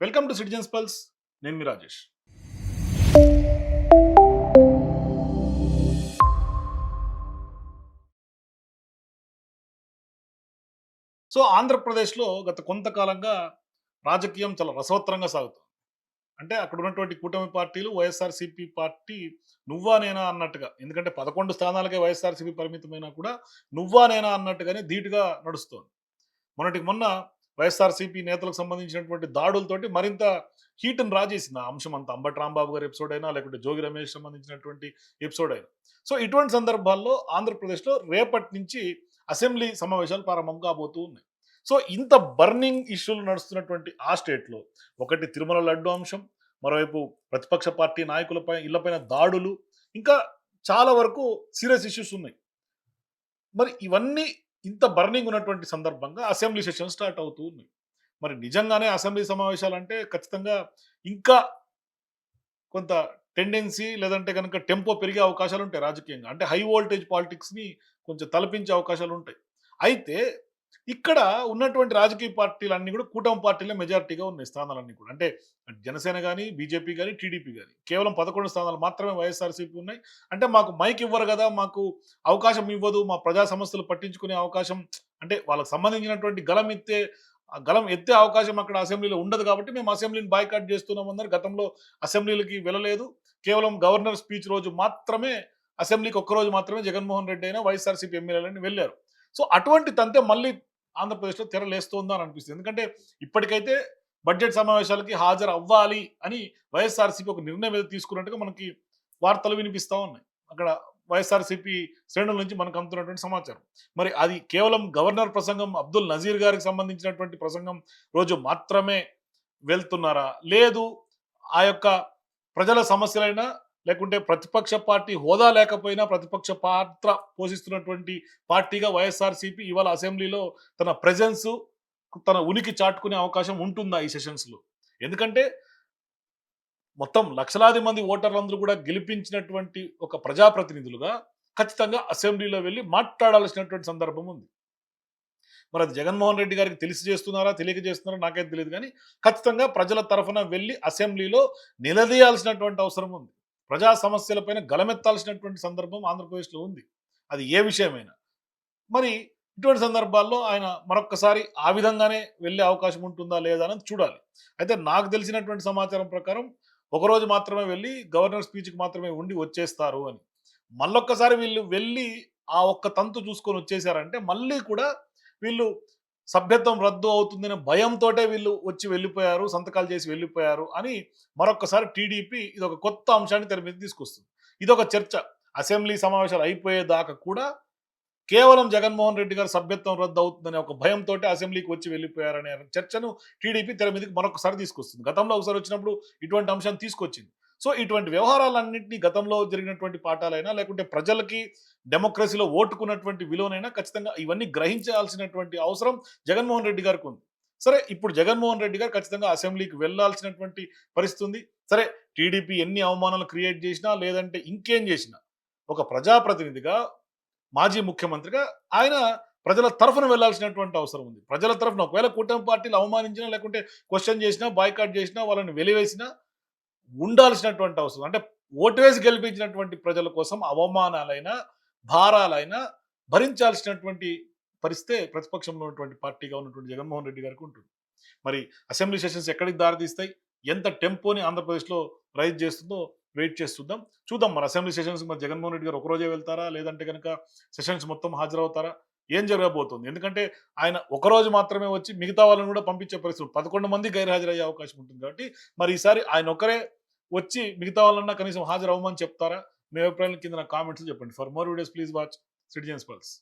Welcome to citizens pulse. నేను మీ Rajesh. So ఆంధ్రప్రదేశ్లో గత కొంతకాలంగా రాజకీయం చాలా రసవత్తరంగా సాగుతుంది. అంటే అక్కడ ఉన్నటువంటి కూటమి పార్టీలు, వైఎస్ఆర్సీపీ పార్టీ నువ్వా నేనా అన్నట్టుగా, ఎందుకంటే 11 స్థానాలకే వైఎస్ఆర్సీపీ పరిమితమైనా కూడా నువ్వా నేనా అన్నట్టుగానే ధీటుగా నడుస్తోంది. మొన్నటికి మొన్న వైఎస్ఆర్సీపీ నేతలకు సంబంధించినటువంటి దాడులతోటి మరింత హీట్‌ని రాజేసింది ఆ అంశం అంతా. అంబటి రాంబాబు గారి ఎపిసోడ్ అయినా, లేకుంటే జోగి రమేష్ సంబంధించినటువంటి ఎపిసోడ్ అయినా. సో ఇటువంటి సందర్భాల్లో ఆంధ్రప్రదేశ్‌లో రేపటి నుంచి అసెంబ్లీ సమావేశాలు ప్రారంభం కాబోతూ ఉన్నాయి. సో ఇంత బర్నింగ్ ఇష్యూలు నడుస్తున్నటువంటి ఆ స్టేట్‌లో ఒకటి తిరుమల లడ్డు అంశం, మరోవైపు ప్రతిపక్ష పార్టీ నాయకులపై ఇళ్లపైన దాడులు, ఇంకా చాలా వరకు సీరియస్ ఇష్యూస్ ఉన్నాయి. మరి ఇవన్నీ ఇంత బర్నింగ్ ఉన్నటువంటి సందర్భంగా అసెంబ్లీ సెషన్ స్టార్ట్ అవుతూ ఉన్నాయి. మరి నిజంగానే అసెంబ్లీ సమావేశాలంటే ఖచ్చితంగా ఇంకా కొంత టెండెన్సీ లేదంటే గనుక టెంపో పెరిగే అవకాశాలుంటాయి రాజకీయంగా. అంటే హై వోల్టేజ్ పాలిటిక్స్‌ని కొంచెం తలపించే అవకాశాలుంటాయి. అయితే ఇక్కడ ఉన్నటువంటి రాజకీయ పార్టీలన్నీ కూడా కూటమి పార్టీలే మెజారిటీగా ఉన్నాయి స్థానాలన్నీ కూడా. అంటే జనసేన గాని, బీజేపీ గాని, టీడీపీ గాని. కేవలం 11 స్థానాలు మాత్రమే వైఎస్ఆర్‌సీపీ ఉన్నాయి. అంటే మాకు మైక్ ఇవ్వరు గదా! మాకు అవకాశం ఇవ్వదు. మా ప్రజా సమస్యలు పట్టించుకునే అవకాశం, అంటే వాళ్ళకి సంబంధించినటువంటి గలం ఎత్తే అవకాశం అక్కడ అసెంబ్లీలో ఉండదు కాబట్టి మేము అసెంబ్లీని బాయ్‌కాట్ చేస్తున్నామన్నారు. గతంలో అసెంబ్లీలకి వెళ్ళలేదు. కేవలం గవర్నర్ స్పీచ్ రోజు మాత్రమే, అసెంబ్లీకి ఒక్కరోజు మాత్రమే జగన్మోహన్ రెడ్డి అయినా వైఎస్ఆర్‌సీపీ ఎమ్మెల్యేలని వెళ్లారు. సో అటువంటి తంతె మళ్ళీ ఆంధ్రప్రదేశ్‌లో తెరలేస్తుందా అని అనిపిస్తుంది. ఎందుకంటే ఇప్పటికైతే బడ్జెట్ సమావేశాలకి హాజరు అవ్వాలి అని వైఎస్ఆర్‌సీపీ ఒక నిర్ణయం ఏదో తీసుకున్నట్టుగా మనకి వార్తలు వినిపిస్తా ఉన్నాయి. అక్కడ వైఎస్ఆర్‌సీపీ శ్రేణుల నుంచి మనకు అందుతున్నటువంటి సమాచారం. మరి అది కేవలం గవర్నర్ ప్రసంగం, అబ్దుల్ నజీర్ గారికి సంబంధించినటువంటి ప్రసంగం రోజు మాత్రమే వెళ్తున్నారా? లేదు, ఆ యొక్క ప్రజల సమస్యలైనా, లేకుంటే ప్రతిపక్ష పార్టీ హోదా లేకపోయినా ప్రతిపక్ష పాత్ర పోషిస్తున్నటువంటి పార్టీగా వైఎస్ఆర్‌సీపీ ఇవాళ అసెంబ్లీలో తన ప్రెజెన్సు, తన ఉనికి చాటుకునే అవకాశం ఉంటుందా ఈ సెషన్స్‌లో? ఎందుకంటే మొత్తం లక్షలాది మంది ఓటర్లందరూ కూడా గెలిపించినటువంటి ఒక ప్రజాప్రతినిధులుగా ఖచ్చితంగా అసెంబ్లీలో వెళ్ళి మాట్లాడాల్సినటువంటి సందర్భం ఉంది. మరి అది జగన్మోహన్ రెడ్డి గారికి తెలిసి చేస్తున్నారా, తెలియక చేస్తున్నారా నాకైతే తెలియదు కానీ ఖచ్చితంగా ప్రజల తరఫున వెళ్ళి అసెంబ్లీలో నిలదీయాల్సినటువంటి అవసరం ఉంది. ప్రజా సమస్యలపైన గలమెత్తాల్సినటువంటి సందర్భం ఆంధ్రప్రదేశ్లో ఉంది. అది ఏ విషయమైనా. మరి ఇటువంటి సందర్భాల్లో ఆయన మరొక్కసారి ఆ విధంగానే వెళ్ళే అవకాశం ఉంటుందా లేదా అనేది చూడాలి. అయితే నాకు తెలిసినటువంటి సమాచారం ప్రకారం ఒకరోజు మాత్రమే వెళ్ళి గవర్నర్ స్పీచ్‌కి మాత్రమే ఉండి వచ్చేస్తారు అని. మళ్ళొక్కసారి వీళ్ళు వెళ్ళి ఆ ఒక్క తంతు చూసుకొని వచ్చేసారంటే మళ్ళీ కూడా వీళ్ళు సభ్యత్వం రద్దు అవుతుందనే భయంతోటే వీళ్ళు వచ్చి వెళ్ళిపోయారు, సంతకాలు చేసి వెళ్ళిపోయారు అని మరొక్కసారి టీడీపీ ఇదొక కొత్త అంశాన్ని తెర మీద తీసుకొస్తుంది. ఇదొక చర్చ. అసెంబ్లీ సమావేశాలు అయిపోయేదాకా కూడా కేవలం జగన్మోహన్ రెడ్డి గారి సభ్యత్వం రద్దు అవుతుందనే ఒక భయంతోటి అసెంబ్లీకి వచ్చి వెళ్ళిపోయారనే చర్చను టీడీపీ తెర మీదకి మరొకసారి తీసుకొస్తుంది. గతంలో ఒకసారి వచ్చినప్పుడు ఇటువంటి అంశాన్ని తీసుకొచ్చింది. సో ఇటువంటి వ్యవహారాలన్నింటినీ గతంలో జరిగినటువంటి పాఠాలైనా, లేకుంటే ప్రజలకి డెమోక్రసీలో ఓటుకున్నటువంటి విలువనైనా ఖచ్చితంగా ఇవన్నీ గ్రహించాల్సినటువంటి అవసరం జగన్మోహన్ రెడ్డి గారికి ఉంది. సరే, ఇప్పుడు జగన్మోహన్ రెడ్డి గారు ఖచ్చితంగా అసెంబ్లీకి వెళ్ళాల్సినటువంటి పరిస్థితి ఉంది. సరే, టీడీపీ ఎన్ని అవమానాలు క్రియేట్ చేసినా, లేదంటే ఇంకేం చేసినా, ఒక ప్రజాప్రతినిధిగా, మాజీ ముఖ్యమంత్రిగా ఆయన ప్రజల తరఫున వెళ్ళాల్సినటువంటి అవసరం ఉంది. ప్రజల తరఫున ఒకవేళ కూటమి పార్టీలు అవమానించినా, లేకుంటే క్వెషన్ చేసినా, బాయ్‌కాట్ చేసినా, వాళ్ళని వెలివేసినా ఉండాల్సినటువంటి అవసరం. అంటే ఓటు వేసి గెలిపించినటువంటి ప్రజల కోసం అవమానాలైనా, భారాలైనా భరించాల్సినటువంటి పరిస్థితే ప్రతిపక్షంలో ఉన్నటువంటి పార్టీగా ఉన్నటువంటి జగన్మోహన్ రెడ్డి గారికి ఉంటుంది. మరి అసెంబ్లీ సెషన్స్ ఎక్కడికి దారితీస్తాయి? ఎంత టెంపోని ఆంధ్రప్రదేశ్‌లో రైజ్ చేస్తుందో వెయిట్ చేసి చూద్దాం. చూద్దాం మరి అసెంబ్లీ సెషన్స్ మరి జగన్మోహన్ రెడ్డి గారు ఒకరోజే వెళ్తారా? లేదంటే గనక సెషన్స్ మొత్తం హాజరవుతారా? ఏం జరగబోతుంది? ఎందుకంటే ఆయన ఒకరోజు మాత్రమే వచ్చి మిగతా వాళ్ళని కూడా పంపించే పరిస్థితి. 11 మంది గైర్హాజరయ్యే అవకాశం ఉంటుంది కాబట్టి మరి ఈసారి ఆయన ఒక్కరే వచ్చి మిగతా వాళ్ళన్నా కనీసం హాజరవ్వమని చెప్తారా? మీ అభిప్రాయాలను కింద నాకు కామెంట్స్‌లో చెప్పండి. For more videos please watch citizens pulse.